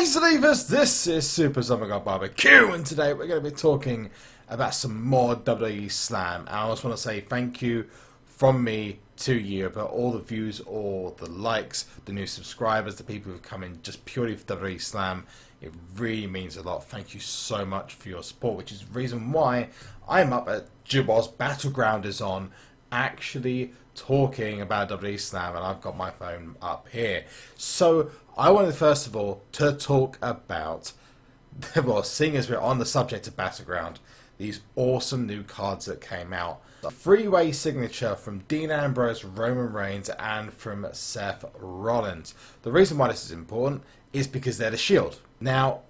Thanks, Leavers. This is SUPERZOMGBBQ, and today we're going to be talking about some more WWE Slam. And I just want to say thank you from me to you about all the views, all the likes, the new subscribers, the people who've come in just purely for WWE Slam. It really means a lot. Thank you so much for your support, which is the reason why I'm up at Jubos Battleground is on, actually talking about WWE Slam, and I've got my phone up here. So I wanted first of all to talk about, well, seeing as we're on the subject of Battleground, these awesome new cards that came out. The three-way signature from Dean Ambrose, Roman Reigns, and from Seth Rollins. The reason why this is important is because they're the Shield. Now,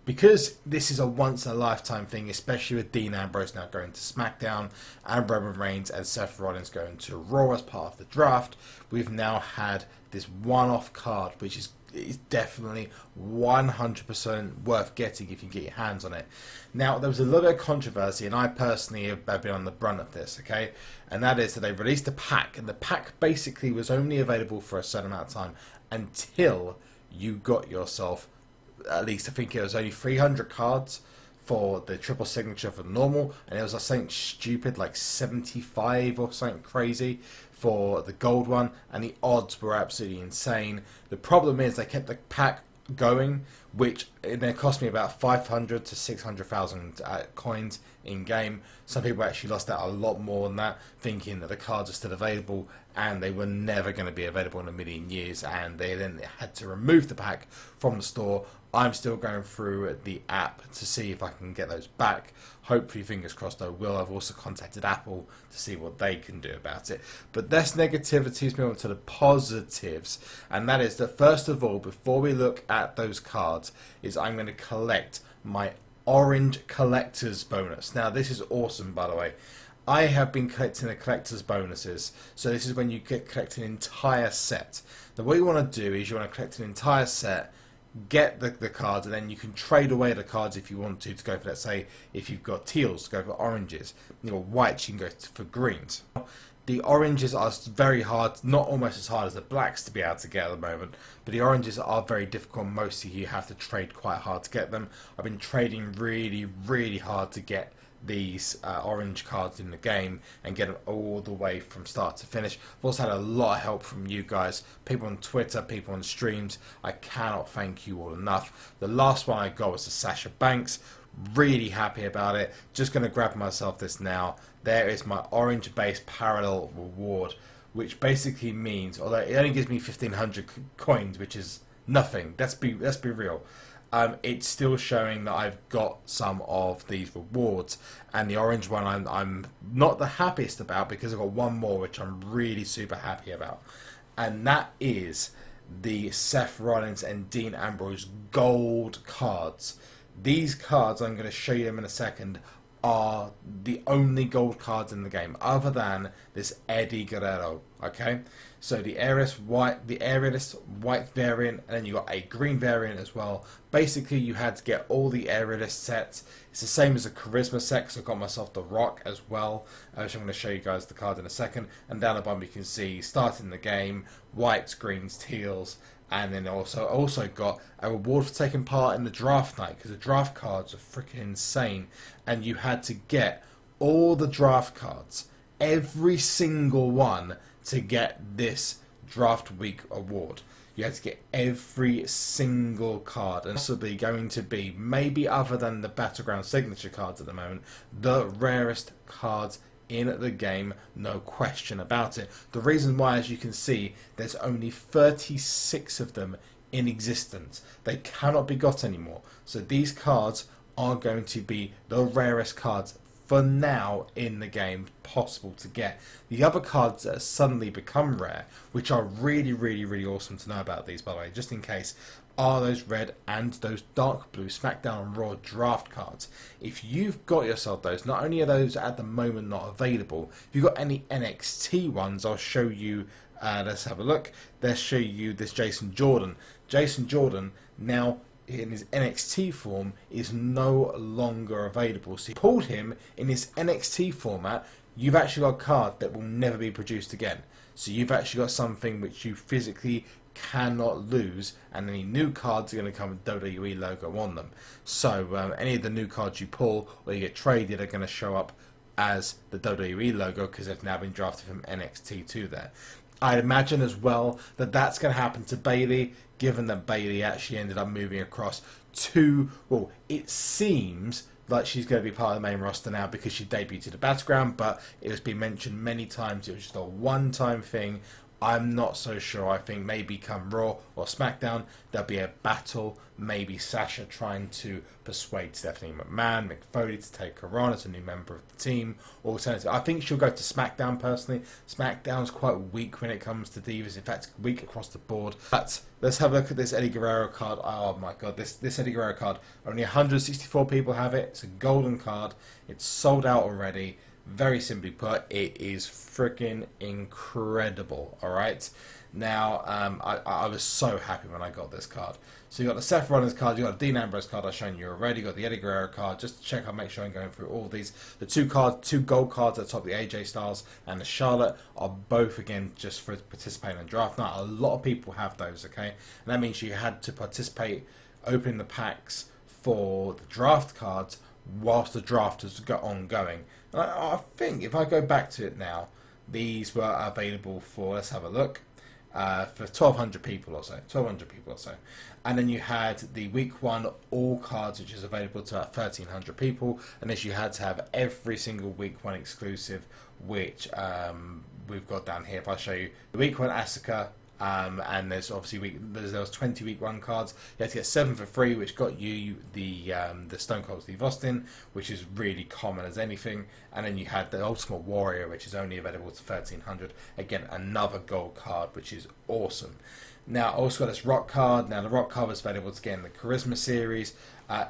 because this is a once-in-a-lifetime thing, especially with Dean Ambrose now going to SmackDown and Roman Reigns and Seth Rollins going to Raw as part of the draft, we've now had this one-off card, which is definitely 100% worth getting if you get your hands on it. Now, there was a little bit of controversy, and I personally have been on the brunt of this, okay? And that is that they released a pack, and the pack basically was only available for a certain amount of time until you got yourself, at least I think it was only 300 cards for the triple signature for normal, and it was something stupid like 75 or something crazy for the gold one, and the odds were absolutely insane. The problem is they kept the pack going, which it cost me about 500 to 600,000 coins in game. Some people actually lost out a lot more than that, thinking that the cards are still available and they were never going to be available in a million years, and they then had to remove the pack from the store. I'm still going through the app to see if I can get those back. Hopefully, fingers crossed, I will. I've also contacted Apple to see what they can do about it. But that's negativities. Move on to the positives, and that is that first of all, before we look at those cards, is I'm going to collect my orange collector's bonus. Now, this is awesome, by the way. I have been collecting the collector's bonuses, so this is when you collect an entire set. Now, what you want to do is you want to collect an entire set, get the cards, and then you can trade away the cards if you want to go for, let's say, if you've got teals, to go for oranges. You know, whites, you can go for greens. The oranges are very hard, not almost as hard as the blacks to be able to get at the moment, but the oranges are very difficult. Mostly you have to trade quite hard to get them. I've been trading really hard to get these orange cards in the game and get them all the way from start to finish. I've also had a lot of help from you guys, people on Twitter, people on streams. I cannot thank you all enough. The last one I got was the Sasha Banks. Really happy about it. Just going to grab myself this now. There is my orange base parallel reward, which basically means, although it only gives me 1,500 coins, which is nothing. Let's be real. It's still showing that I've got some of these rewards, and the orange one I'm not the happiest about, because I've got one more which I'm really super happy about, and that is the Seth Rollins and Dean Ambrose gold cards. These cards, I'm going to show you them in a second, are the only gold cards in the game, other than this Eddie Guerrero. Okay, so the aerialist white variant, and then you got a green variant as well. Basically, you had to get all the aerialist sets. It's the same as a charisma set, because I got myself the Rock as well, which I'm going to show you guys the card in a second. And down the bottom you can see, starting the game, whites, greens, teals. And then also got a reward for taking part in the draft night, because the draft cards are freaking insane, and you had to get all the draft cards, every single one, to get this draft week award. You had to get every single card, and possibly going to be, maybe other than the Battleground signature cards at the moment, the rarest cards in the game, no question about it. The reason why, as you can see, there's only 36 of them in existence. They cannot be got anymore. So these cards are going to be the rarest cards for now in the game possible to get. The other cards that have suddenly become rare, which are really awesome to know about these, by the way, just in case, are those red and those dark blue SmackDown and Raw draft cards. If you've got yourself those, not only are those at the moment not available, if you've got any NXT ones, I'll show you, let's have a look. Let's show you this Jason Jordan. Jason Jordan, now in his NXT form, is no longer available. So you pulled him in his NXT format, you've actually got a card that will never be produced again. So you've actually got something which you physically cannot lose, and any new cards are going to come with WWE logo on them. So any of the new cards you pull or you get traded are going to show up as the WWE logo because they've now been drafted from NXT to there. I'd imagine as well that that's going to happen to Bayley, given that Bayley actually ended up moving across to, well, it seems like she's going to be part of the main roster now because she debuted at the Battleground, but it has been mentioned many times it was just a one-time thing. I'm not so sure. I think maybe come Raw or SmackDown, there'll be a battle. Maybe Sasha trying to persuade Stephanie McMahon, Mick Foley to take her on as a new member of the team. Alternatively, I think she'll go to SmackDown personally. SmackDown's quite weak when it comes to divas. In fact, weak across the board. But let's have a look at this Eddie Guerrero card. Oh my god, this Eddie Guerrero card. Only 164 people have it. It's a golden card. It's sold out already. Very simply put, it is freaking incredible. Alright? Now, I was so happy when I got this card. So you got the Seth Rollins card, you got the Dean Ambrose card I've shown you already, you got the Eddie Guerrero card, just to check out, make sure I'm going through all of these. The two gold cards at the top, the AJ Styles and the Charlotte, are both, again, just for participating in draft night. A lot of people have those, okay? And that means you had to participate, opening the packs for the draft cards whilst the draft is ongoing. And I think, if I go back to it now, these were available for, let's have a look, for 1,200 people or so. 1,200 people or so. And then you had the week 1 all cards, which is available to 1,300 people. And this you had to have every single week 1 exclusive, which we've got down here. If I show you the week 1 Asuka, and there's obviously there was 20 week 1 cards. You had to get 7 for free, which got you the Stone Cold Steve Austin, which is really common as anything. And then you had the Ultimate Warrior, which is only available to 1,300. Again, another gold card, which is awesome. Now, I also got this Rock card. Now, the Rock card was available to get in the Charisma series.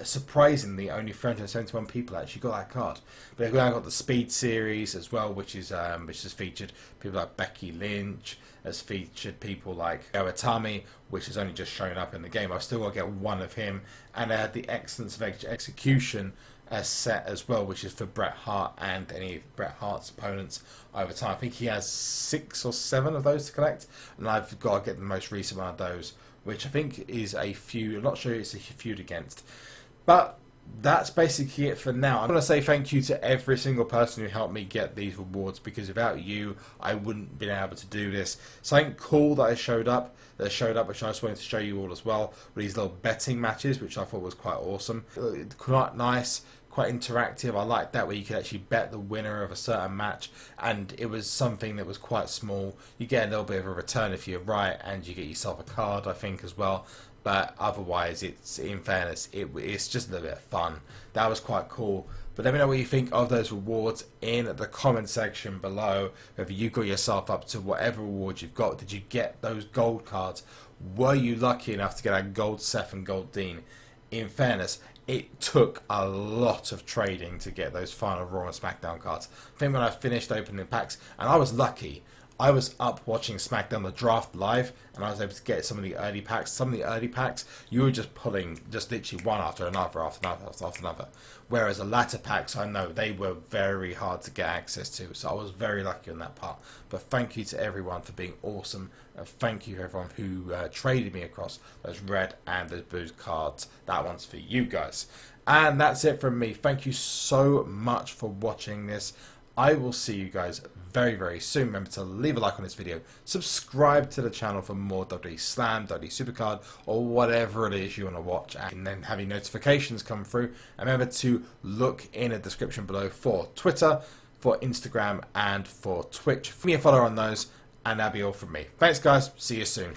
Surprisingly, only 371 people actually got that card. But we've now got the Speed series as well, which has featured people like Becky Lynch, has featured people like Owatami, which has only just shown up in the game. I've still got to get one of him. And I had the Excellence of Execution set as well, which is for Bret Hart and any of Bret Hart's opponents over time. I think he has 6 or 7 of those to collect, and I've got to get the most recent one of those, which I think is a feud. I'm not sure it's a feud against, but that's basically it for now. I'm going to say thank you to every single person who helped me get these rewards, because without you, I wouldn't have been able to do this. Something cool that showed up, which I just wanted to show you all as well, were these little betting matches, which I thought was quite awesome. Quite nice, quite interactive. I like that, where you could actually bet the winner of a certain match, and it was something that was quite small. You get a little bit of a return if you're right, and you get yourself a card, I think, as well. But otherwise, it's, in fairness, it's just a little bit of fun. That was quite cool. But let me know what you think of those rewards in the comment section below. Whether you got yourself up to whatever reward you've got. Did you get those gold cards? Were you lucky enough to get a gold Seth and gold Dean? In fairness, it took a lot of trading to get those final Raw and SmackDown cards. I think when I finished opening packs, and I was lucky, I was up watching SmackDown the draft live, and I was able to get some of the early packs. Some of the early packs, you were just pulling just literally one after another, after another. Whereas the latter packs, I know, they were very hard to get access to. So I was very lucky on that part. But thank you to everyone for being awesome. And thank you to everyone who traded me across those red and those blue cards. That one's for you guys. And that's it from me. Thank you so much for watching this. I will see you guys very, very soon. Remember to leave a like on this video, subscribe to the channel for more WWE Slam, WWE Supercard, or whatever it is you want to watch, and then having notifications come through. And remember to look in the description below for Twitter, for Instagram, and for Twitch. Give me a follow on those, and that'll be all from me. Thanks, guys. See you soon.